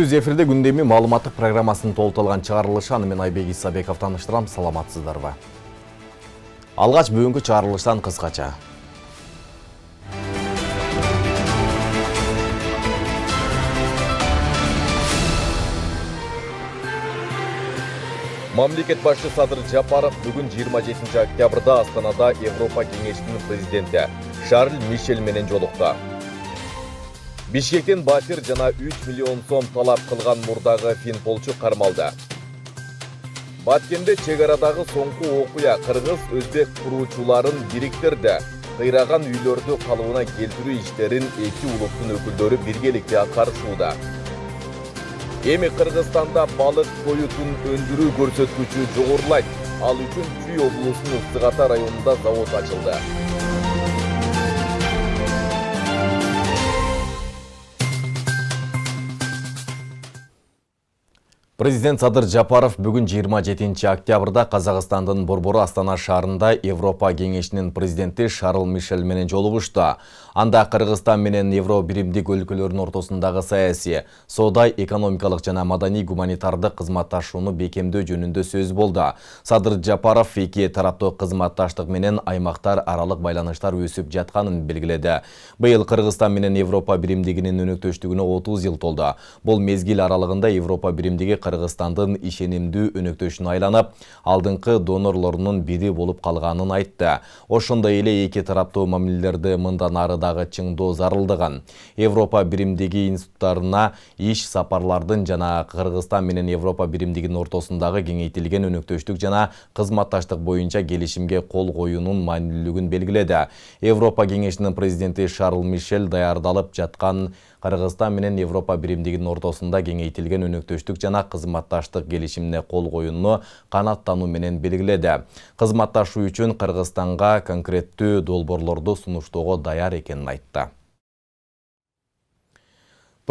Күз эфирде күндеми маалыматтык программасынын толтурулган чыгарылышы аны мен Айбек Исабеков таныштырам. Саламатсыздарбы? Алгач бүгүнкү чыгарылыштан кыскача. Мамлекет башчысы Садыр Жапаров бүгүн 27 октябрда Астанада Европа Кеңешинин президенти Шарль Мишель менен жолукту. Бишкектен батир жана 3 миллион сом талап кылган мурдагы финполчу кармалды. Баткенде чек арадагы соңку окуя кыргыз-өзбек куруучуларын бириктирди. Кыйраган үйлөрдү калыбына келтирүү иштерин эки улуттун өкүлдөрү биргеликте аткарышууда. Эми Кыргызстанда балык коютун өндүрүү көрсөткүчү жогорулайт. Ал үчүн Чүй облусунун Ыстык Ата районунда завод ачылды. Президент Садыр Жапаров бүгін 27 октябрда Казакстандын Борбору Астана шаарында Европа Кеңешинин президенти Шарл Мишель менен жолугушту. Анда Кыргызстан менен Евро биримдик өлкөлөрүнүн ортосундагы саясий, соода, экономикалык жана маданий гуманитардык кызматташууну бекемдөө жөнүндө сөз болду. Садыр Жапаров эки тараптуу кызматташтык менен аймактар аралык байланыштар өсүп жатканын белгиледи. Быйыл Кыргызстан менен Европа биримдигинин өнөктөштүгүнө 30 жыл толду. Бул мезгил аралыгында Европа биримдиги Кыргызстандын ишенимдүү өнөктөшүнө айланып, алдыңкы донорлорунун бири болуп калганын айтты. Ошондой эле эки тараптуу мамилелерди мындан арыдагы чыңдоо зарылдыгын, Европа биримдиги институттарына иш сапарлардын жана Кыргызстан менен Европа биримдигинин ортосундагы кеңейтилген өнөктөштүк жана кызматташтык боюнча келишимге кол коюунун маанилүүлүгүн белгиледи. Европа Кеңешинин президенти Шарл Мишель даярдалып жаткан Кыргызстан менен Европа биримдигинин ортосунда кеңейтилген өнөктөштүк жана кызматташтык келишимине кол коюуну канааттануу менен белгиледи. Кызматташуу үчүн Кыргызстанга конкреттүү долбоорлорду сунуштоого даяр экенин айтты.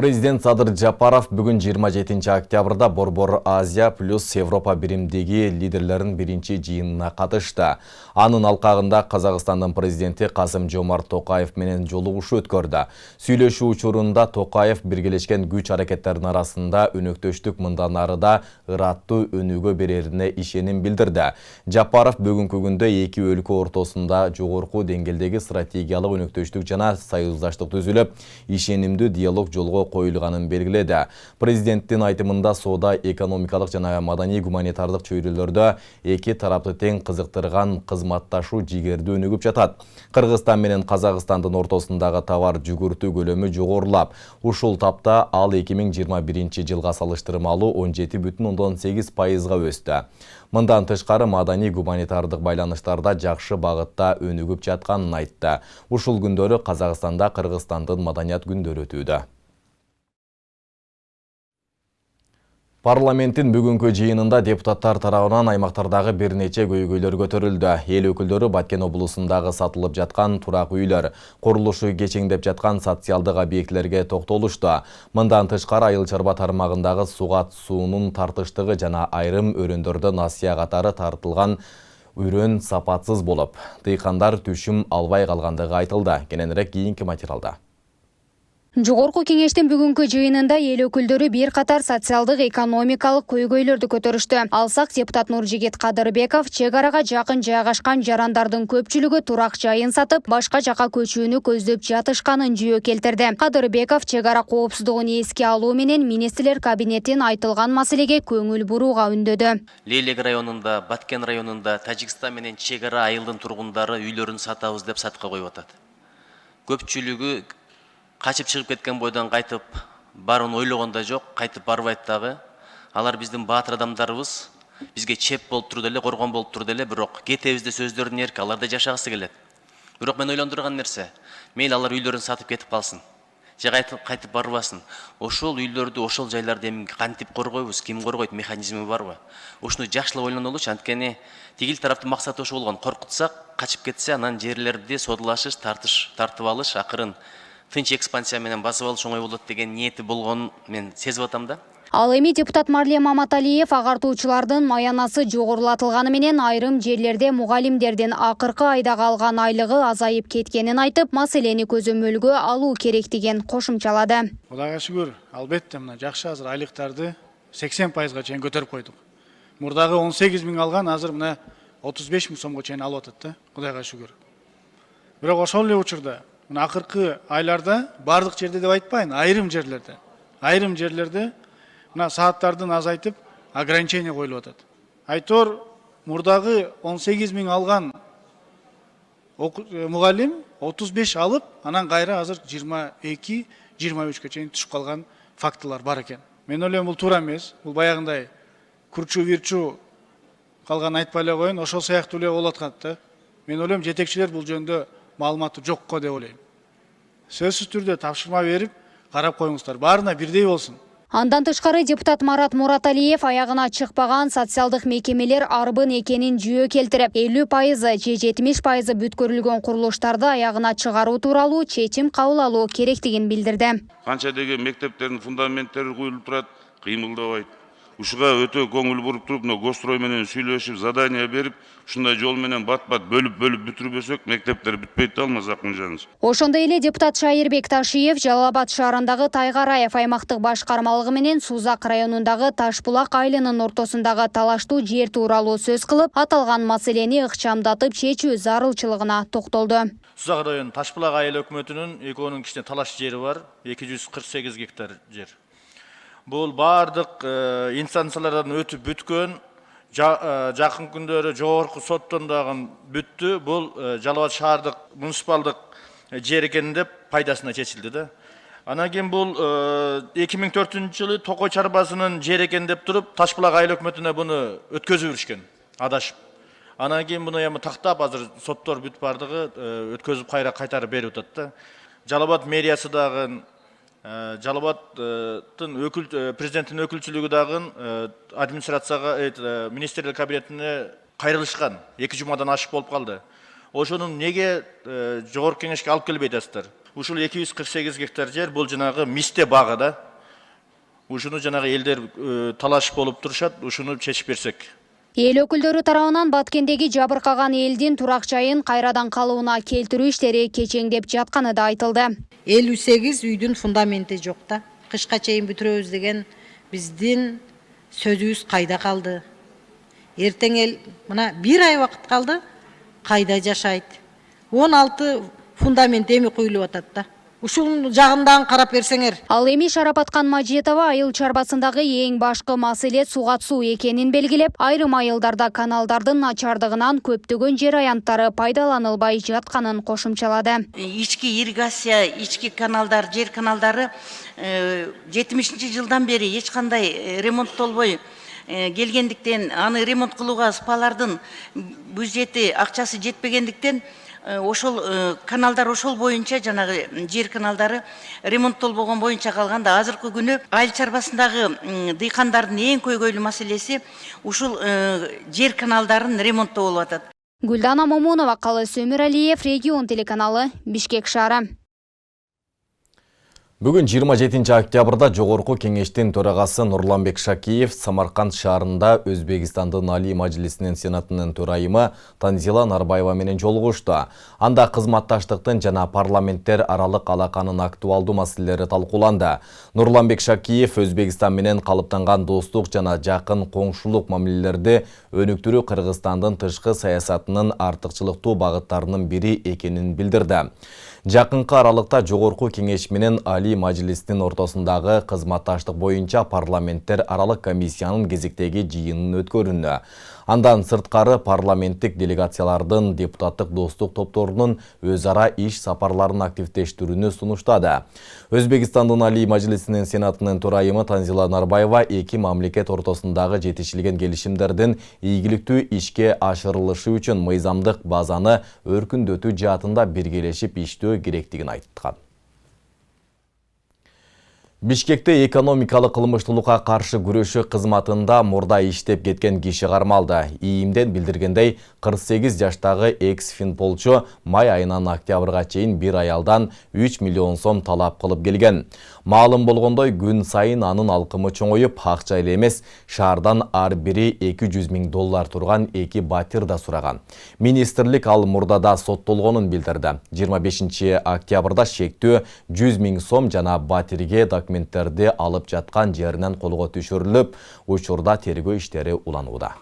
Президент Садыр Жапаров бүгін 27 октябрда Борбор Азия плюс Европа биримдиги лидерлерин биринчи жыйынына катышты. Анын алкагында Казакстандын президенти Касым-Жомарт Токаев менен жолугушуу өткөрдү. Сүйлөшүү учурунда Токаев биргелешкен күч аракеттердин арасында өнөктөштүк мындан арыда ыраттуу өнүгө берерине ишеним билдирди. Жапаров бүгүнкү күндө эки өлкө ортосунда жогорку деңгээлдеги стратегиялык өнөктөштүк жана союздаштык түзүлүп, ишенимдүү диалог жолго коюлганын белгиледи. Президенттин айтымында соода, экономикалык жана маданий гуманитардык чөйрөлөрдө эки тарапты тең кызыктырган кызматташуу жигердүү өнүгүп жатат. Кыргызстан менен Казакстандын ортосундагы товар жүгүртүү көлөмү жогорулап, ушул тапта ал 2021 жылга салыштырмалуу 17,8%га өстү. Мындан тышкары маданий гуманитардык байланыштарда жакшы багытта өнүгүп жатканын айтты. Ушул күндөрү Казакстанда Кыргызстандын маданият күндөрү өтүүдө. Парламенттин бүгүнкү жыйынында депутаттар тарабынан аймактардагы бир нече көйгөйлөр көтөрүлдү. Эл өкүлдөрү Баткен облусундагы сатылып жаткан турак үйлөр, курулушу кечеңдеп жаткан социалдык объектилерге токтолушту. Мындан тышкары айыл чарба тармагындагы сугат суунун тартыштыгы жана айрым өрөндөрдө насыя катары тартылган үрөн сапатсыз болуп, дыйкандар түшүм албай калгандыгы айтылды. Кененирээк кийинки материалда. Жогорку кеңештин бүгүнкү жыйынында эл өкүлдөрү бир катар социалдык экономикалык көйгөйлөрдү көтөрүштү. Алсак депутат Нуржигит Кадырбеков чек арага жакын жайгашкан жарандардын көпчүлүгү турак жайын сатып, башка жака көчүүнү көздөп жатышканын жүйө келтирди. Кадырбеков чек ара коопсуздугун эске алуу менен министрлер кабинетин айтылган маселеге көңүл бурууга үндөдү. Лейлек районунда, Баткен районунда Тажикстан менен чек ара айылдын тургундары үйлөрүн сатабыз деп сатка коюп атат. Көпчүлүгү качып чыгып кеткен бойдан кайтып барын ойлогонда жок, кайтып барбайт дагы. Алар биздин баатыр адамдарыбыз, бизге чеп болуп турду эле, коргон болуп турду эле, бирок кетебиз де сөздөрүнүн эрки, алар да жашагысы келет. Бирок мен ойлондурган нерсе, мейли алар үйлөрүн сатып кетип калсын, же кайтып барбасын. Ошол үйлөрдү, ошол жайларды эми кантип коргойбуз, ким коргойт, механизми барбы? Ушуну жакшылап ойлонолучу, анткени тигил тараптын максаты ошол болгон. Коркутсак, качып кетсе, анан жерлерди содулашыш, тартып алыш, акырын тынч экспансия менен басып алыш оңой болот деген ниети болгонун мен сезип атам да. Ал эми депутат Марлем Маматалиев агартуучулардын маянасы жогорулатылганы менен айрым жерлерде мугалимдердин акыркы айдагы алган айлыгы азайып кеткенин айтып, маселени көзөмөлгө алуу керектигин кошумчалады. Кудайга шүгүр, албетте мына жакшы азыр айлыктарды 80%га чейин көтөрүп койдук. Мурдагы 18 миң алган азыр мына 35 миң сомго чейин алып атат да, Кудайга шүгүр. Бирок ошол эле учурда мына акыркы айларда бардык жерде деп айтпайын, айрым жерлерде мына сааттардын азайтып ограничение коюлуп атат. Айтор мурдагы 18 миң алган мугалим 35 алып, анан кайра азыр 22-23ке чейин түшүп калган фактылар бар экен. Мен ойлойм бул туура эмес. Бул баягындай курчу-вирчу калган айтпай эле коюн, ошол сыяктуу эле болуп аткан да. Мен ойлойм жетекчилер бул жөнүндө маалыматы жокко деп ойлойм. Сөзсүз түрдө тапшырма берип, карап коюңуздар. Баарына бирдей болсун. Андан тышкары депутат Марат Мураталиев аягына чыкпаган социалдык мекемелер арбын экенин жүйө келтирип, 50% же 70% бүткөрүлгөн курулуштарды аягына чыгаруу тууралуу чечим кабыл алуу керектигин билдирди. Канча деген мектептердин фундаменттери куюлуп турат, кыймылдабайт. Ушуга өтө көңүл буруп туруп, гострой менен сүйлөшүп, задания берип, ушундай жол менен бат-бат бөлүп бүтүрбөсөк, мектептер бүтпөйт да алмаз акынжаныз. Ошондой эле депутат Шайырбек Ташиев Жалал Абад шаарындагы Тайгараев аймактык башкармалыгы менен Сузак районундагы Ташбулак айылынын ортосундагы талаштуу жер тууралуу сөз кылып, аталган маселени ыкчамдатып чечүү зарылчылыгына токтолду. Сузак району Ташбулак айыл өкмөтүнүн 2-10 кичине талаш жери бар, 248 гектар жер. Бул бардык инстанциялардан өтүп бүткөн, жакын күндөрү жогорку соттон дагы бүттү. Бул Жалал Абад шаардык муниципалдык жер экен деп пайдасына чечилди да. Анан кийин бул 2004-жылы Токой чарбасынын жер экен деп туруп, Ташбулак айыл өкмөтүнө буну өткөзүп беришкен, адашып. Анан кийин буну эми тактап, азыр соттор бүт бардыгы өткөзүп кайтарып берип атат да. Жалал Абад мэриясы дагы Жалал Абадтын президенттин өкүлчүлүгү дагы администрацияга, министрлик кабинетине кайрылышкан. 2 жумадан ашык болуп калды. Ошонун неге жогорку кеңешке алып келбей атасыздар? Ушул 248 гектар жер бул жанагы мисте багы да. Ушуну жанагы элдер талаш болуп турушат, ушуну чечип берсек. Эл өкүлдөрү тарабынан Баткендеги жабыркаган элдин турак жайын кайрадан калыбына келтирүү иштери кечеңдеп жатканы да айтылды. 58 үйдүн фундаменти жок да. Кышка чейин бүтүрөбүз деген биздин сөзүбүз кайда калды? Эртең эл мына 1 ай вакыт калды, кайда жашайт? 16 фундамент эми куюлуп атат да. Ушул жагындан карап берсеңер. Ал эми Шарапаткан Мажитова айыл чарбасындагы эң башкы маселе суга суу экенин белгилеп, айрым айылдарда каналдардын начардыгынан көптөгөн жер аянттары пайдаланылбай жатканын кошумчалады. Ички ирригация, ички каналдар, жер каналдары 70-жылдан бери эч кандай ремонттолбой келгендиктен, аны ремонт кылууга спалардын бюджети, акчасы жетпегендиктен ошол каналдар ошол боюнча, жанагы жер каналдары ремонттолбогон боюнча калганда, азыркы күнү айыл чарбасындагы дыйкандардын эң көйгөйлүү маселеси ушул жер каналдарын ремонттоо болуп атат. Гүлдана Момунова, Калыс Өмүралиев, Регион телеканалы, Бишкек шаары. Бүгін 27 октябрда Жогорку кеңештин төрагасы Нурланбек Шакиев Самарканд шаарында Өзбекстандын Али Мажлисинин Сенатынын төрайымы Танзила Нарбаева менен жолугушту. Анда кызматташтыктын жана парламенттер аралык алаканын актуалдуу маселелери талкууланды. Нурланбек Шакиев Өзбекстан менен калыптанган достук жана жакын коңшулук мамилелерди өнүктүрүү Кыргызстандын тышкы саясатынын артыкчылыктуу багыттарынын бири экенин билдирди. Жакынкы аралыкта Жогорку кеңеш менен Али Мажлистин ортосундагы кызматташтык боюнча парламенттер аралык комиссиянын кезектеги жыйынын өткөрүндү. Андан сырткары парламенттик делегациялардын депутаттык достук топторунун өз ара иш сапарларын активдештирүүнү сунуштады. Өзбекстандын Али Мажлисинин Сенатынын төрайымы Танзила Нарбаева эки мамлекет ортосундагы жетишилген келишимдердин ийгиликтүү ишке ашырылышы үчүн мыйзамдык базаны өркүндөтүү жаатында биргелешип иштөө керектигин айткан. Бишкекте экономикалык кылмыштуулукка каршы күрөшүү кызматында мурда иштеп кеткен киши кармалды. ИИМден билдиргендей, 48 жаштагы экс-финполчу май айынан октябрга чейин бир аялдан 3 миллион сом талап кылып келген. Маалым болгондой, күн сайын анын алкымы чоңоюп, акча эле эмес, шаардан ар бири $200.000 турган 2 батир да сураган. Министрлик ал мурдада соттолгонун билдирди. 25 октябрда шектүү 100.000 сом жана батирге документтерди алып жаткан жеринен колго түшүрүлүп, учурда тергөө иштери уланууда.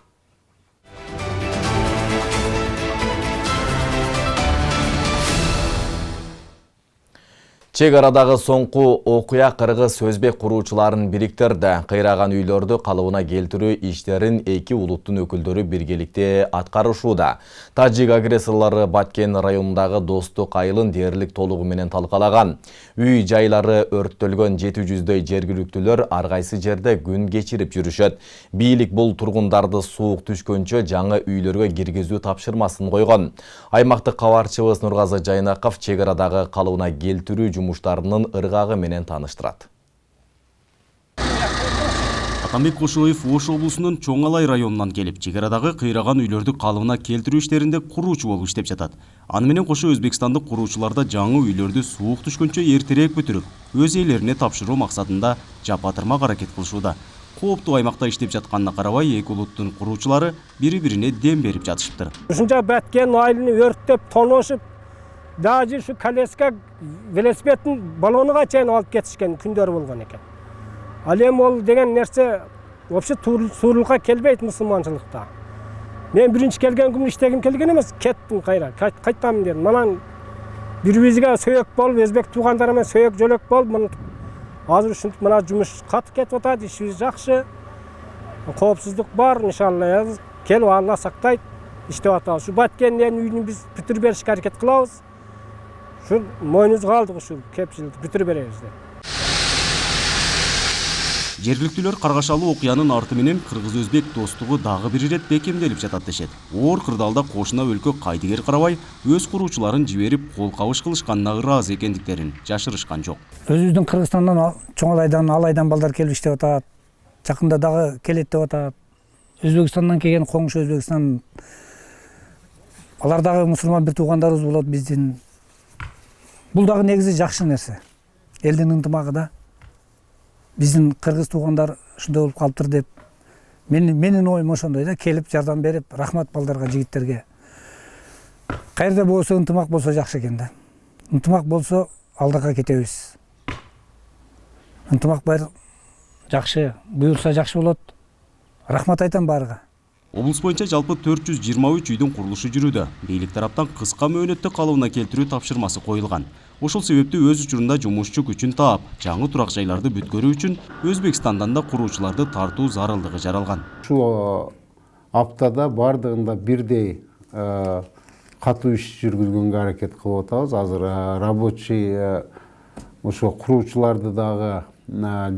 Чек арадагы соңку окуя Кыргыз Өзбек куруучуларын бириктирди. Кыйраган үйлөрдү калыбына келтирүү иштерин эки улуттун өкүлдөрү биргеликте аткарышууда. Тажик агрессорлору Баткен районундагы Достук айылын дээрлик толугу менен талкалаган. Үй жайлары өрттөлгөн 700дөй жергиликтүүлөр ар кайсы жерде күн кечирип жүрүшөт. Бийлик бул тургундарды суук түшкөнчө жаңы үйлөргө киргизүү тапшырмасын койгон. Аймактык кабарчыбыз Нургазы Жайнаков чек арадагы калыбына келтирүү жумуштарынын ыргагы менен тааныштырат. Атамбек Кошоев Ош облусунун Чоң Алай районунан келип, чек арадагы кыйраган үйлөрдү калыбына келтирүү иштеринде куруучу болуп иштеп жатат. Аны менен кошо Өзбекстандык куруучулар да жаңы үйлөрдү суук түшкөнчө эртерээк бүтүрүп, өз ээлерине тапшыруу максатында жапатырмак аракет кылышууда. Кооптуу аймакта иштеп жатканына карабай, эки улуттун куруучулары бири-бирине дем берип жатышыптыр. Ушунча Баткен айылын өрттөп, тоношуп, даже şu колеска велосипедин баллонуга чейин алып кетишкен күндөр болгон экен. Ал эми ол деген нерсе вообще туурулукка келбейт мусулманчылыкта. Мен биринчи келген күнү иштегим келген эмес, кеттим кайра, кайтам дедим. Манан бири-бирибизге сөйөк болуп, өзбек туугандар менен сөйөк жөлөк болуп, азыр ушинтип мына жумуш катып кетип атат, ишибиз жакшы. Коопсуздук бар, иншалла, келип Алла сактайт, иштеп атабыз. Şu Баткенден үйүн биз бүтүрүп беришке аракет кылабыз. Şu мойнубузга алдык ушул кепчиликти бүтүрүп беребиз деп. Жергиликтүүлөр каргашалуу окуянын арты менен кыргыз-өзбек достугу дагы бир ирет бекемделип жатат дешет. Оор кырдаалда кошуна өлкө кайдыгер карабай, өз куруучуларын жиберип, кол кабыш кылышканына ыраазы экендиктерин жашырышкан жок. Өзүбүздүн Кыргызстандан, Чоң Алайдан, Алайдан балдар келип иштеп атат. Жакында дагы келет деп атат. Өзбекстандан келген коңшу Өзбекстан, алар дагы мусулман бир туугандарыбыз болот биздин. Бул дагы негизи жакшы нерсе. Элдин ынтымагы да. Биздин кыргыз туугандар ушундай болуп калыптыр деп. Менин оюм ошондой да, келип жардам берип, рахмат балдарга, жигиттерге. Кайерде болсо ынтымак болсо жакшы экен да. Ынтымак болсо алдыга кетебиз. Ынтымак бар жакшы, буюрса жакшы болот. Рахмат айтам баарыга. Облус боюнча жалпы 423 үйдүн курулушу жүрүүдө. Бийлик тараптан кыска мөөнөттө калыбына келтирүү тапшырмасы коюлган. Ошол себептүү өз учурунда жумушчу күчүн таап, жаңы турак жайларды бүткөрүү үчүн Өзбекстандан да куруучуларды тартуу зарылдыгы жаралган. Ушул аптада бардыгында бирдей катуу иш жүргүзгөнгө аракет кылып атабыз. Азыр рабочий ошо куруучуларды дагы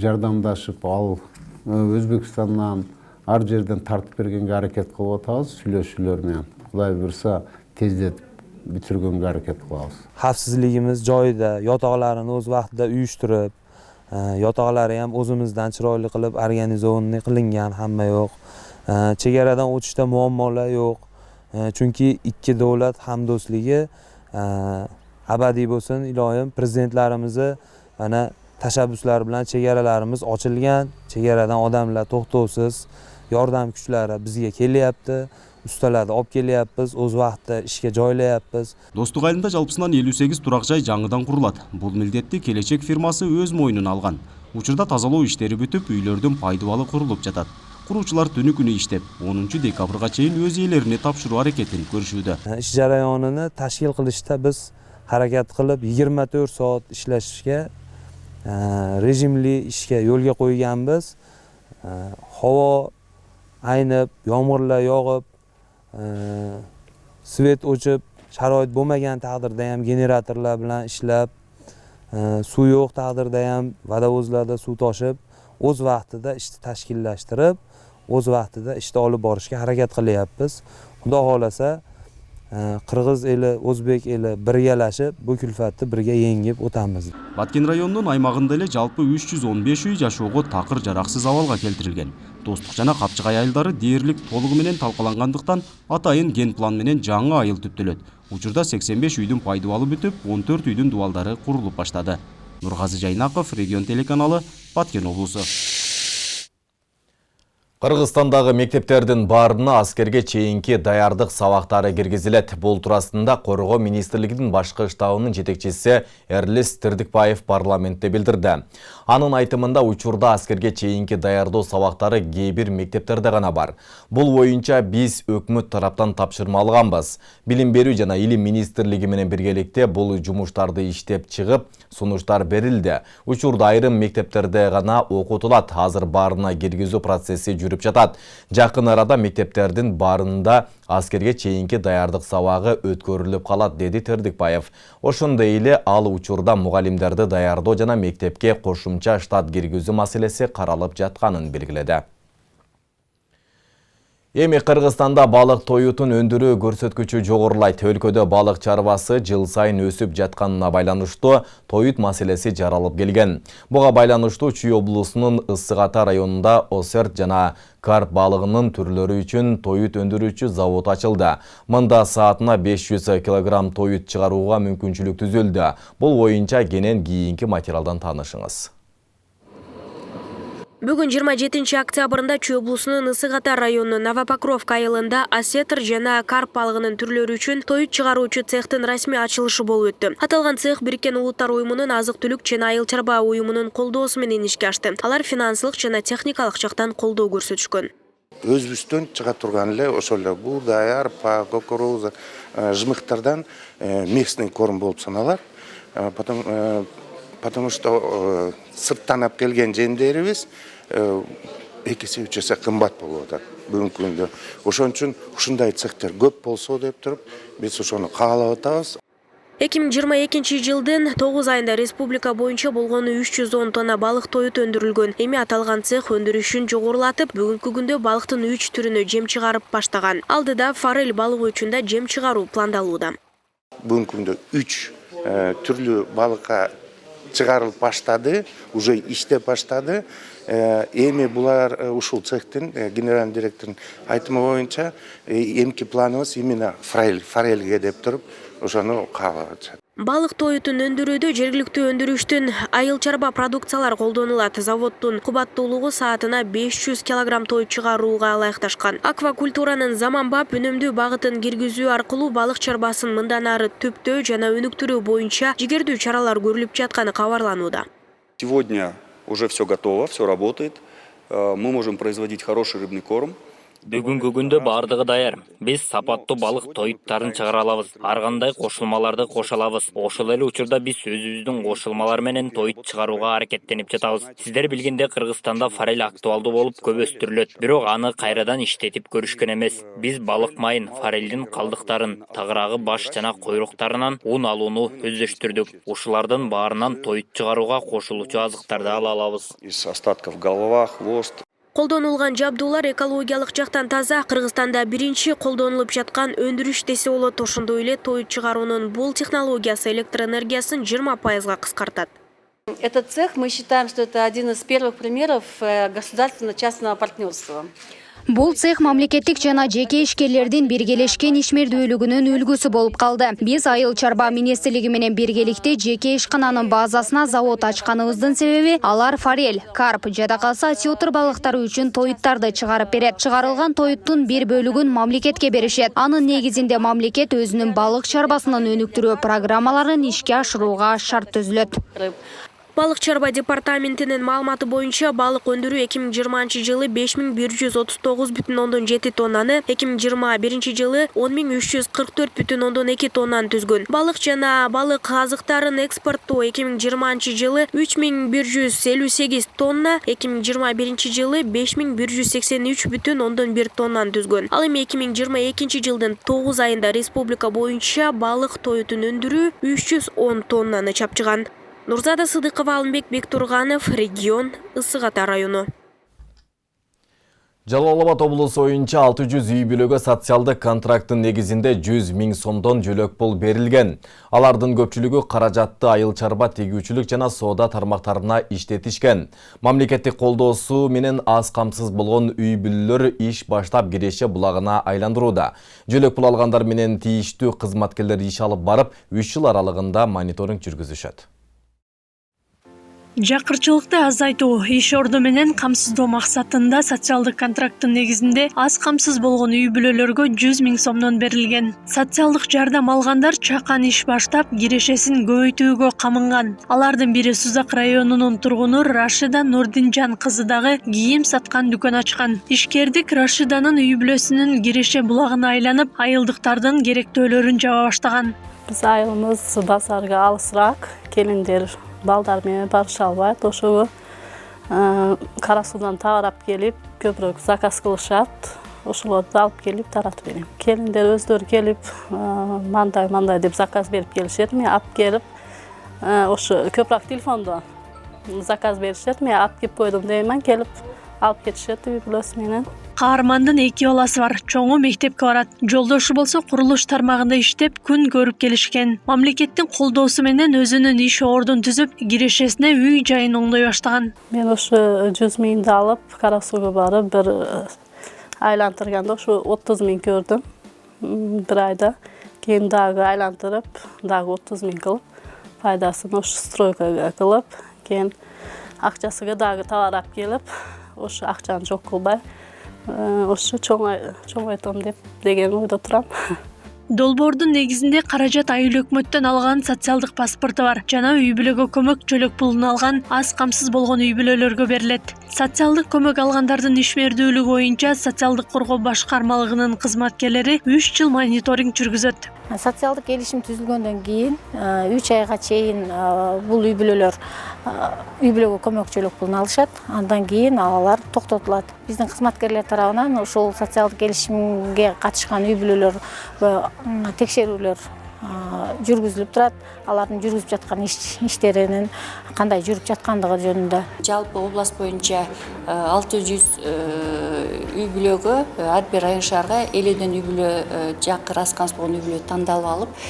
жардамдашып, ал Өзбекстандан ар жерден тартып бергенге аракет кылып атабыз, сүйлөшүүлөр менен. Кудай буйрса тездетип бүтүргөнгө аракет кылабыз. Xavfsizligimiz joyida, yotoqlarini o'z vaqtida uyushtirib, yotoqlari ham o'zimizdan chiroyli qilib organizovanniy qilingan, hamma yo'q. Chegaradan o'tishda muammolar yo'q. Chunki ikki davlat hamdo'stligi abadiy bo'lsin, ilohim. Prezidentlarimizni mana tashabbuslar bilan chegaralarimiz ochilgan, chegaradan odamlar to'xtovsiz yordam kuchlari bizga kelyapti. Ustalarni olib kelyapmiz, o'z vaqtida ishga joylayapmiz. Достук айылында жалпысынан 58 турак жай жаңыдан курулат. Бул милдетти Келечек фирмасы өз мойнуна алган. Учурда тазалоо иштери бүтүп, үйлөрдүн пайдубалы курулуп жатат. Куруучулар түнү күнү иштеп, 10 декабрга чейин өз ээлерине тапшыруу аракетин көрүшүүдө. Ish jarayonini tashkil qilishda biz harakat qilib 24 soat ishlashga, rejimli ishga yo'lga qo'yganmiz. Havo aynib, yomg'irlar yog'ib, svet o'chib, sharoit bo'lmagan taqdirda ham generatorlar bilan ishlab, suv yo'q taqdirda ham vodovozlarda suv toshib, o'z vaqtida ishni tashkillashtirib, o'z vaqtida ishni olib borishga harakat qilyapmiz. Xudo xolasa, Qirg'iz eli, o'zbek eli birgalashib, bu kulfatni birga yengib o'tamiz. Баткен районунун аймагында эле жалпы 315 үй жашоого такыр жараксыз абалга келтирилген. Достук жана Капчыгай айылдары дээрлик толугу менен талкалангандыктан атайын ген план менен жаңы айыл түптөлөт. Учурда 85 үйдүн пайдубалы бүтүп, 14 үйдүн дубалдары курулуп баштады. Нургазы Жайнақов, Регион телеканалы, Баткен облысы. Кыргызстандагы мектептердин баарына аскерге чейинки даярдык сабактары киргизилет. Бул туурасында Коргоо министрлигинин башкы штабынын жетекчиси Эрлис Тирдикбаев парламентте билдирди. Анын айтымында учурда аскерге чейинки даярдоо сабактары кээ бир мектептерде гана бар. Бул боюнча биз өкмөт тараптан тапшырма алганбыз. Билим берүү жана илим министрлиги менен биргеликте бул жумуштарды иштеп чыгып, сунуштар берилди. Учурда айрым мектептерде гана окутулат. Азыр баарына киргизүү процесси жүрүп жатат. Жакын арада мектептердин баарында аскерге чейинки даярдык сабагы өткөрүлүп калат, деди Тирдикбаев. Ошондой эле ал учурда мугалимдерди даярдоо жана мектепке кошумча штат киргизүү маселеси каралып жатканын белгиледи. Эми Кыргызстанда балык тоютун өндүрүү көрсөткүчү жогорулайт. Өлкөдө балык чарбасы жыл сайын өсүп жатканына байланыштуу тоют маселеси жаралып келген. Буга байланыштуу Чүй облусунун Ысык Ата районунда Осерт жана карп балыгынын түрлөрү үчүн тоют өндүрүүчү завод ачылды. Мында саатына 500 кг тоют чыгарууга мүмкүнчүлүк түзүлдү. Бул боюнча кенен кийинки материалдан таанышыңыз. Бүгін 27 октябрында Чүй облусунун Ысык Ата районунун Новопокровка айылында осетр жана карп балыгынын түрлөрү үчүн тоют чыгаруучу цехтин расмий ачылышы болуп өттү. Аталган цех Бириккен Улуттар уюмунун азык-түлүк жана айыл чарба уюмунун колдоосу менен ишке ашты. Алар финансылык жана техникалык жактан колдоо көрсөтүшкөн. Өзбүстөн чыга турган эле ошол эле буудай, арпа, кукуруза, жымыктардан местный корм болуп саналат. Потому что сырттан алып келген жемдерибиз 2-3 эсе кымбат болуп атат бүгүнкү күндө. Ошон үчүн ушундай цехтер көп болсо деп туруп, биз ошону каалап атабыз. 2022 жылдын 9 айында республика боюнча болгону 310 тонна балык тоют өндүрүлгөн. Эми аталган цех өндүрүшүн жогорулатып, бүгүнкү күндө балыктын 3 түрүнө жем чыгарып баштаган. Алдыда форель балыгы үчүн да жем чыгаруу пландалууда. Бүгүнкү күндө 3 түрлүү балыкка чыгарылып баштады, уже иштеп баштады. Эми булар ушул цехтин генеральный директордун айтымы боюнча эмки планыбыз именно форельге деп туруп ошону каалап атышат. Балык тоютун өндүрүүдө жергиликтүү өндүрүштүн айыл чарба продукциялар колдонулат. Заводдун кубаттуулугу саатына 500 кг тоют чыгарууга ылайыкташкан. Аквакультуранын заманбап үнөмдүү багытын киргизүү аркылуу балык чарбасын мындан ары түптөө жана өнүктүрүү боюнча жигердүү чаралар көрүлүп жатканы кабарланууда. Сегодня уже все готово, все работает. Мы можем производить хороший рыбный корм. Бүгүнкү күндө бардыгы даяр. Биз сапаттуу балык тоюттарын чыгара алабыз. Ар кандай кошулмаларды кошо алабыз. Ошол эле учурда биз өзүбүздүн кошулмалар менен тоют чыгарууга аракеттенип жатабыз. Сиздер билгендей Кыргызстанда форель актуалдуу болуп көп өстүрүлөт. Бирок аны кайрадан иштетип көрүшкөн эмес. Биз балык майын, форелдин калдыктарын, тагыраагы баш жана койруктарынан ун алууну өздөштүрдүк. Ушулардын баарынан тоют чыгарууга кошулуучу азыктарды ала алабыз. Из остатков голова, хвост. Колдонулган жабдуулар экологиялык жактан таза. Кыргызстанда биринчи колдонулуп жаткан өндүрүш десе болот. Ошондой эле тоют чыгаруунун бул технологиясы электроэнергиясын 20% кыскартат. Этот цех, мы считаем, что это один из первых примеров государственно-частного партнерства. Бул цех мамлекеттик жана жеке ишкерлердин биргелешкен ишмердүүлүгүнүн үлгүсү болуп калды. Биз айыл чарба министрлиги менен биргеликте жеке ишкананын базасына завод ачканыбыздын себеби алар форель, карп жада калса осетр балыктары үчүн тоюттарды чыгарып берет. Чыгарылган тоюттун бир бөлүгүн мамлекетке беришет. Анын негизинде мамлекет өзүнүн балык чарбасынын өнүктүрүү программаларын ишке ашырууга шарт түзүлөт. Балык чарба департаментинин маалыматы боюнча балык өндүрүү 2020 жылы 5139,7 тоннаны, 2021 жылы 10344,2 тоннаны түзгөн. Балык жана балык азыктарын экспорттоо 2020 жылы 3158 тонна, 2021 жылы 5183,1 тоннаны түзгөн. Ал эми 2022 жылдын 9 айында республика боюнча балык тоютун өндүрүү 310 тоннаны чапчыган. Нурзада Сыдыкова, Алымбек Бектурганов, Регион, Ысык Ата району. Жалал Абад облусу боюнча 600 үй бүлөгө социалдык контракттын негизинде 100 000 сомдон жөлөк пул берилген. Алардын көпчүлүгү каражатты айыл чарба тегүүчүлүк жана соода тармактарына иштетишкен. Мамлекеттик колдоосу менен аз камсыз болгон үй бүлөлөр иш баштап киреше булагына айландырууда. Жөлөк пул алгандар менен тийиштүү кызматкерлер иш алып барып, 3 жыл аралыгында мониторинг жүргүзүшөт. Жакырчылыкты азайтуу, иш орду менен камсыздоо максатында социалдык контракттын негизинде аз камсыз болгон үй бүлөлөргө 100 000 сомдон берилген. Социалдык жардам алгандар чакан иш баштап, кирешесин көбөйтүүгө камынган. Алардын бири Сузак районунун тургуну Рашида Нурдинжан кызы дагы кийим саткан дүкөн ачкан. Ишкердик Рашиданын үй бүлөсүнүн киреше булагына айланып, айылдыктардын керектөөлөрүн жаба баштаган. Биз айылыбыз базарга алысыраак, келиндер балдар менен барыша албайт. Ошого Кара Суудан таарап келип, көбүрөөк заказ кылышат. Ошолорду алып келип таратып берем. Келиндер өздөрү келип, мандай деп заказ берип келишет. Мен алып келип, ошо көбүрөөк телефондон заказ беришет. Мен алып кеп койдум деймин, келип алып кетишет үй бүлөсү менен. Каармандын 2 баласы бар. Чоңу мектепке барат. Жолдошу болсо курулуш тармагында иштеп, күн көрүп келишкен. Мамлекеттин колдоосу менен өзүнүн иш ордун түзүп, кирешесине үй жайын оңдой баштаган. Мен ошо 100 000 алып, Кара Сууга барып, бир айлантырганда ошо 30 000 көрдүм. Бир айда. Кийин дагы айлантырып, дагы 30 000 кылып, пайдасын ошо стройкага кылып, кийин акчасыга дагы табарап келип, ошо акчаны жок кылбай, ошо чоңойтом деген ойдо турам. Долбоордун негизинде каражат айыл өкмөттөн алган социалдык паспорту бар жана үй бүлөгө көмөк жөлөк пулун алган аз камсыз болгон үй бүлөлөргө берилет. Социалдык көмөк алгандардын ишмердүүлүгү боюнча социалдык коргоо башкармалыгынын кызматкерлери 3 жыл мониторинг жүргүзөт. Социалдык келишим түзүлгөндөн кийин 3 айга чейин бул үй бүлөгө көмөк жөлөк пулун алышат. Андан кийин алар токтотулат. Биздин кызматкерлер тарабынан ошол социалдык келишимге катышкан үй бүлөлөр текшерүүлөр жүргүзүлүп турат. Алардын жүргүзүп жаткан иштеринин кандай жүрүп жаткандыгы жөнүндө. Жалпы область боюнча 600 үй бүлөгө, ар бир район шаарга 50ден үй бүлө жакыр аз камсыз болгон үй бүлө тандалып алып,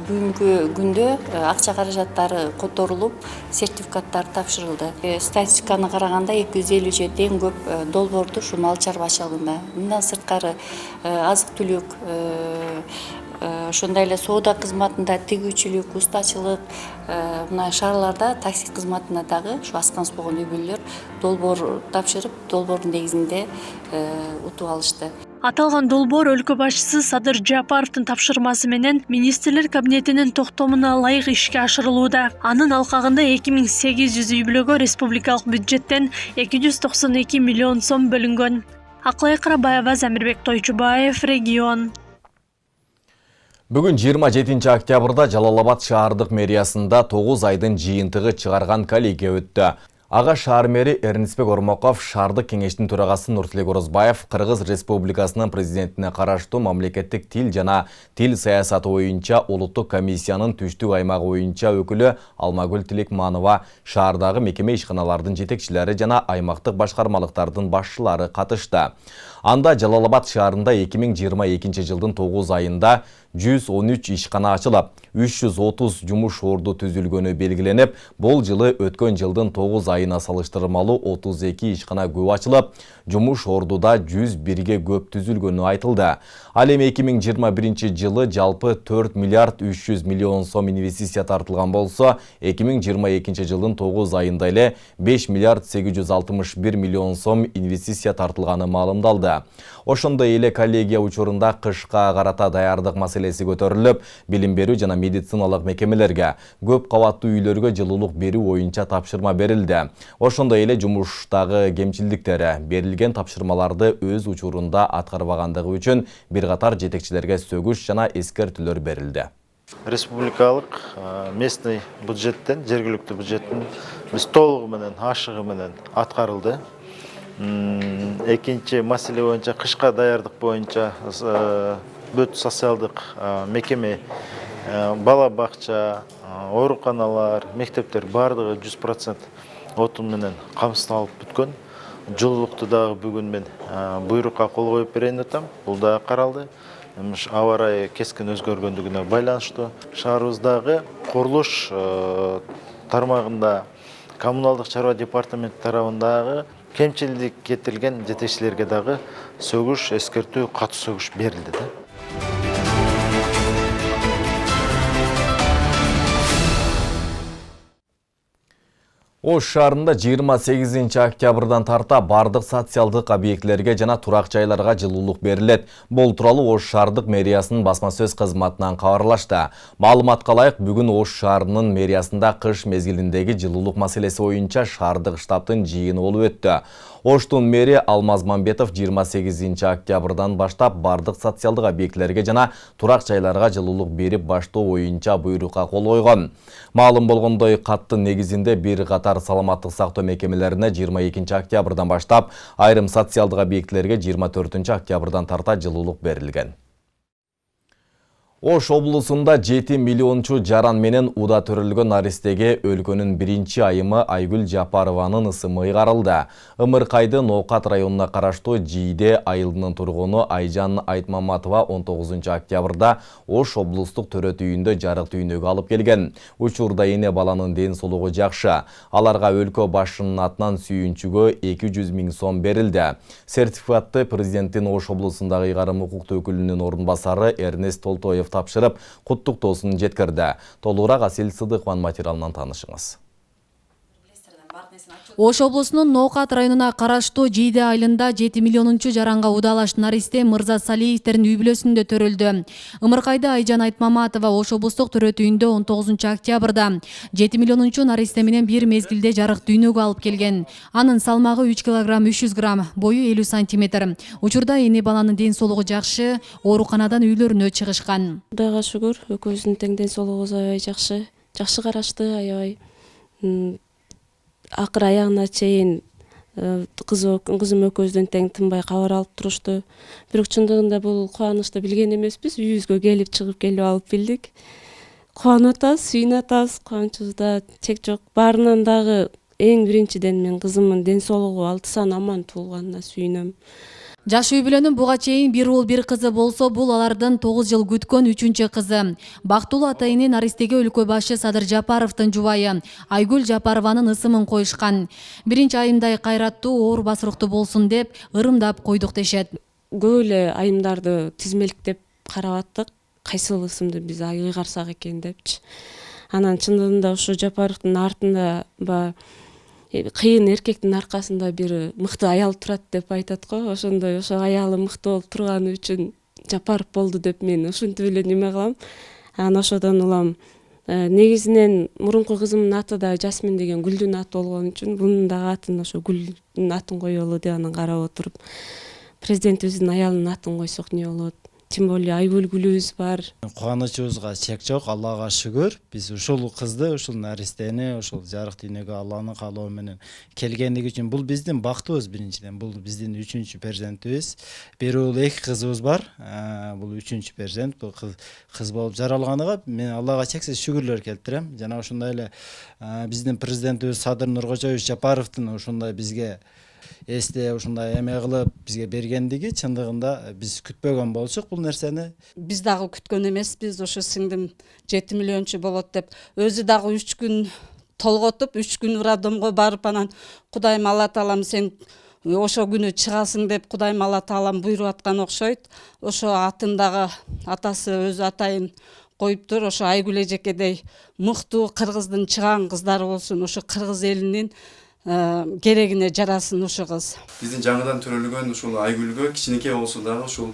бүгүнкү күндө акча каражаттары которулуп, сертификаттар тапшырылды. Статистиканы караганда 257ден көп долбоорду ушул мал чарбачылыгында. Мындан сырткары азык-түлүк, ошондой эле соода кызматында тигүүчүлүк, устачылык, мына шаарларда такси кызматына дагы ушу аз камсыз болгон үй бүлөлөр долбоор тапшырып, долбоордун негизинде утуп алышты. Аталган долбоор өлкө башчысы Садыр Жапаровдун тапшырмасы менен министрлер кабинетинин токтомуна ылайык ишке ашырылууда. Анын алкагында 2800 үй бүлөгө республикалык бюджеттен 292 миллион сом бөлүнгөн. Акылай Карабаева, Замирбек Тойчубаев, Регион. Бүгін 27 октябрда Жалалабад шаардык мэриясында 9 айдын жыйынтыгы чыгарган коллегия өттү. Ага шаар мэри Эрнисбек Ормоков, шаардык кеңештин төрагасы Нуртилек Орозбаев, Кыргыз Республикасынын президентине караштуу мамлекеттик тил жана тил саясаты боюнча улуттук комиссиянын түштүк аймагы боюнча өкүлү Алмагүл Тилекманова, шаардагы мекеме ишканалардын жетекчилери жана аймактык башкармалыктардын башчылары катышты. Анда Жалалабад шаарында 2022 жылдын 9 айында 113 ишкана ачылып, 330 жумуш орду түзүлгөнү белгиленип, бул жылы өткөн жылдын 9 айына салыштырмалуу 32 ишкана көп ачылып, жумуш ордуда 101ге көп түзүлгөнү айтылды. Ал эми 2021 жылы жалпы 4 миллиард 300 миллион сом инвестиция тартылган болсо, 2022 жылдын 9 айында эле 5 миллиард 861 миллион сом инвестиция тартылганы маалымдалды. Ошондой эле коллегия учурунда кышка карата даярдык маселеси көтөрүлүп, билим берүү жана медициналык мекемелерге, көп кабаттуу үйлөргө жылуулук берүү боюнча тапшырма берилди. Ошондой эле жумуштагы кемчилдиктери, берилген тапшырмаларды өз учурунда аткарбагандыгы үчүн бир катар жетекчилерге сөгүш жана эскертүүлөр берилди. Республикалык местный бюджеттен, жергиликтүү бюджеттин биз толугу менен, ашыгы менен аткарылды. Экинчи маселе боюнча, кышка даярдык боюнча бүт социалдык мекеме, бала бакча, ооруканалар, мектептер бардыгы 100% отун менен камсыздалып бүткөн. Жылуулукту дагы бүгүн мен буйрукка кол коюп берейин атам. Бул да каралды. Аба ырайы кескин өзгөргөндүгүнө байланыштуу. Шаарыбыздагы курулуш тармагында коммуналдык чарба департаменти тарабындагы кемчилдик кетирилген жетекчилерге дагы сөгүш, эскертүү, катуу сөгүш берилди да. Ош шаарында 28 октябрдан тарта бардык социалдык объектилерге жана турак жайларга жылуулук берилет. Бул тууралуу Ош шаардык мэриясынын басма сөз кызматынан кабарлашты. Маалыматка ылайык, бүгүн Ош шаарынын мэриясында кыш мезгилиндеги жылуулук маселеси боюнча шаардык штабтын жыйыны болуп өттү. Оштун мэри Алмаз Мамбетов 28 октябрдан баштап бардык социалдык объектилерге жана турак жайларга жылуулук берип баштоо боюнча буйрукка кол койгон. Маалым болгондой, каттын негизинде бир катар саламаттык сактоо мекемелерине 22 октябрдан баштап, айрым социалдык объектилерге 24 октябрдан тарта жылуулук берилген. Ош облусунда 7 миллиончу жаран менен уда төрөлгөн наристеге өлкөнүн биринчи айымы Айгүл Жапарованын ысымы ыйгарылды. Ымыркайдын Ноокат районуна караштуу Жийде айылынын тургуну Айжан Айтмаматова 19 октябрда Ош облустук төрөт үйүндө жарык дүйнөгө алып келген. Учурда эне баланын ден соолугу жакшы. Аларга өлкө башчынын атынан сүйүнчүгө 200 000 сом берилди. Сертификатты президенттин Ош облусундагы ыйгарым укуктуу өкүлүнүн орун басары Эрнест Толтоев тапшырып, куттуктоосун жеткирди. Толугураак Асел Сыдыкман материалынан таанышыңыз. Ош облусунун Ноокат районуна караштуу Жийде айылында 7 миллионунчу жаранга удалаш наристе Мырза Салиевтердин үй бүлөсүндө төрөлдү. Ымыркайда Айжан Айтмаматова Ош облустук төрөт үйүндө 19 октябрда 7 миллионунчу наристе менен бир мезгилде жарык дүйнөгө алып келген. Анын салмагы 3 килограмм 300 грамм, бою 50 сантиметр. Учурда эне баланын ден соолугу жакшы, ооруканадан үйлөрүнө чыгышкан. Кудайга шүгүр, экөөбүздүн тең ден соолугубуз аябай жакшы. Жакшы карашты, аябай акыр аягына чейин кызым экөөбүздөн тең тынбай кабар алып турушту. Бирок чындыгында бул кубанычты билген эмеспиз. Үйүбүзгө келип чыгып келип алып билдик. Кубанып атабыз, сүйүнүп атабыз, кубанычыбызда чек жок. Баарынан дагы эң биринчиден мен кызымдын ден соолугу алтысан аман туулганына сүйүнөм. Жаш үй бүлөнүн буга чейин бир уул бир кызы болсо, бул алардын 9 жыл күткөн 3-чү кызы. Бактылуу ата-эне наристеге өлкө башчы Садыр Жапаровдун жубайы Айгүл Жапарованын ысымын коюшкан. Биринчи айымдай кайраттуу, оор басыруктуу болсун деп ырымдап койдук дешет. Көп эле айымдарды тизмеликтеп карап аттык, кайсыл ысымды биз ыйгарсак экен депчи. Анан чындыгында ушу Жапаровдун артында кыйын эркектин аркасында бир мыкты аял турат деп айтат го. Ошондой ошо аялы мыкты болуп турганы үчүн Жапаров болду деп мен ушинтип эле неме кылам. Анан ошодон улам негизинен мурунку кызымдын аты да Жасмин деген гүлдүн аты болгон үчүн бунун дагы атын ошо гүлдүн атын коелу деп анан карап отуруп президентибиздин аялынын атын койсок эмне болот? Тем более Айгүл гүлүбүз бар. Кубанычыбызга чек жок, Аллага шүгүр. Биз ушул кызды, ушул наристени, ушул жарык дүйнөгө Алланын каалоо менен келгендиги үчүн бул биздин бактыбыз биринчиден. Бул биздин 3-чү перзентибиз. Бир уул 2 кызыбыз бар. Бул 3-чү перзент. Бул кыз болуп жаралганыга мен Аллага чексиз шүгүрлөр келтирем. Жана ошондой эле биздин президентибиз Садыр Нуркожоевич Жапаровдун ушундай бизге эсте ушундай эме кылып бизге бергендиги чындыгында биз күтпөгөн болчук бул нерсени. Биз дагы күткөн эмеспиз, ошо сиңдим 7 миллиончу болот деп. Өзү дагы 3 күн толготуп, 3 күн роддомго барып анан Кудайым Алла таалам сен ошо күнү чыгасың деп Кудайым Алла таалам буйруп аткан окшойт. Ошо атын дагы атасы өзү атайын коюптур. Ошо Айгүл эжекедей мыктуу кыргыздын чыган кыздары болсун. Ошо кыргыз элинин керегине жарасын ушу кыз. Биздин жаңыдан төрөлгөн ушул Айгүлгө кичинекей болсо дагы ушул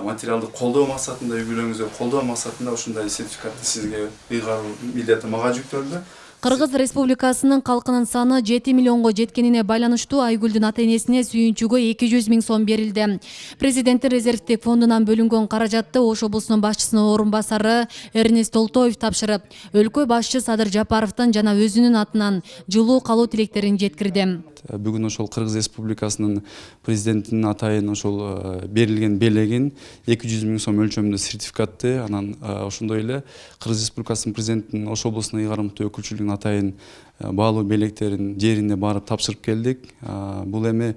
материалдык колдоо максатында, үй бүлөңүздү колдоо максатында ушундай сертификатты сизге ыйгаруу милдети мага жүктөлдү. Кыргыз Республикасынын калкынын саны 7 миллионго жеткенине байланыштуу Айгүлдүн ата-энесине сүйүнчүгө 200 000 сом берилди. Президенттин резервдик фондунан бөлүнгөн каражатты Ош облусунун башчысынын орун басары Эрнест Толтоев тапшырып, өлкө башчы Садыр Жапаровдун жана өзүнүн атынан жылуу калуу тилектерин жеткирди. Бүгүн ошол Кыргыз Республикасынын президентинин атайын ошол берилген белегин 200 000 сом өлчөмүндө сертификатты, анан ошондой эле Кыргыз Республикасынын президентинин Ош облусунун ыйгарымдуу өкүлчүлүгүнүн атайын баалуу белектерин жерине барып тапшырып келдик. Бул эми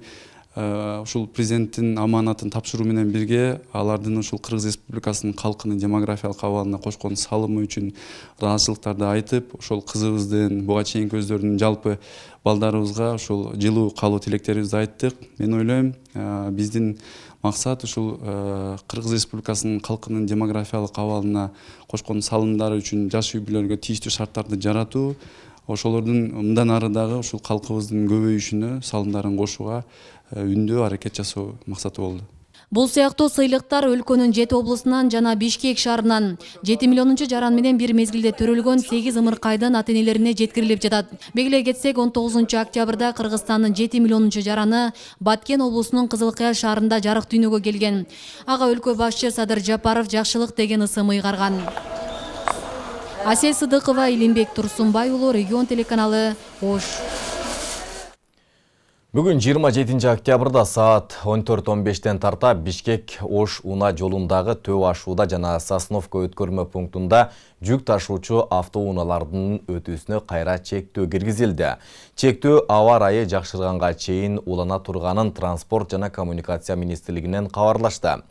ушул президенттин аманатын тапшыруу менен бирге алардын ушул Кыргыз Республикасынын калкынын демографиялык абалына кошкон салымы үчүн ыраазычылыктарды айтып, ошол кызыбыздын буга чейинки өздөрүнүн жалпы балдарыбызга ушул жылуу калуу тилектерибизди айттык. Мен ойлойм, биздин максат ушул Кыргыз Республикасынын калкынын демографиялык абалына кошкон салымдары үчүн жаш үй бүлөлөргө тийиштүү шарттарды жаратуу, ошолордун мындан ары дагы ушул калкыбыздын көбөйүшүнө салымдарын кошууга үндөө аракет жасоо максаты болду. Бул сыяктуу сыйлыктар өлкөнүн 7 облусунан жана Бишкек шаарынан 7 миллионунчу жаран менен бир мезгилде төрөлгөн 8 ымыркайдын ата-энелерине жеткирилип жатат. Белгилей кетсек, 19-октябрда Кыргызстандын 7 миллионунчу жараны Баткен облусунун Кызылкыя шаарында жарык дүйнөгө келген. Ага өлкө башчы Садыр Жапаров жакшылык деген ысым ыйгарган. Асель Сыдыкова, Илимбек Турсунбай уулу, Регион телеканалы, Ош. Бүгін 27 октябрда саат 14:15-тен тарта Бишкек-Ош Уна жолундағы Төө ашууда жана Сосновка өткөрмө пунктунда жүк ташуучу автоуналардын өтүүсүнө кайра чектөө киргизилди. Чектөө аба ырайы жакшырганга чейин улана турганын Транспорт жана коммуникация министрлигинен кабарлашты.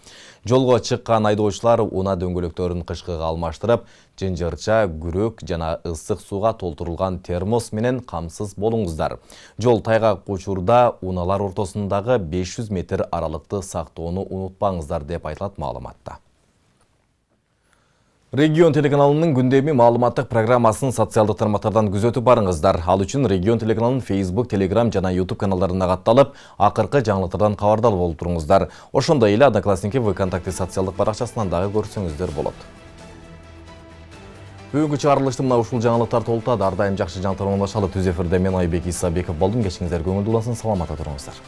Жолго чыккан айдоочулар уна дөңгөлөктөрүн кышкыга алмаштырып, жынжырча, күрөк жана ысык сууга толтурулган термос менен камсыз болуңуздар. Жол тайгак учурда уналар ортосундагы 500 метр аралыкты сактоону унутпаңыздар деп айтылат маалыматта. Регион телеканалынын күндөмү маалыматтык программасын социалдык тармактардан күзөтүп барыңыздар. Ал үчүн Регион телеканалынын Facebook, Telegram жана YouTube каналдарына катталып, акыркы жаңылыктардан кабардар болуп туруңуздар. Ошондой эле Одноклассники ВКонтакте социалдык баракчасынан дагы көрсөңүздөр болот. Бүгүнкү чыгарылышты мына ушул жаңылыктар толуктады. Ар дайым жакшы жаңылыктар менен түз эфирде мен Айбек Исабеков болдум. Кечиңиздер көңүлдүү болсун, саламатта туруңуздар.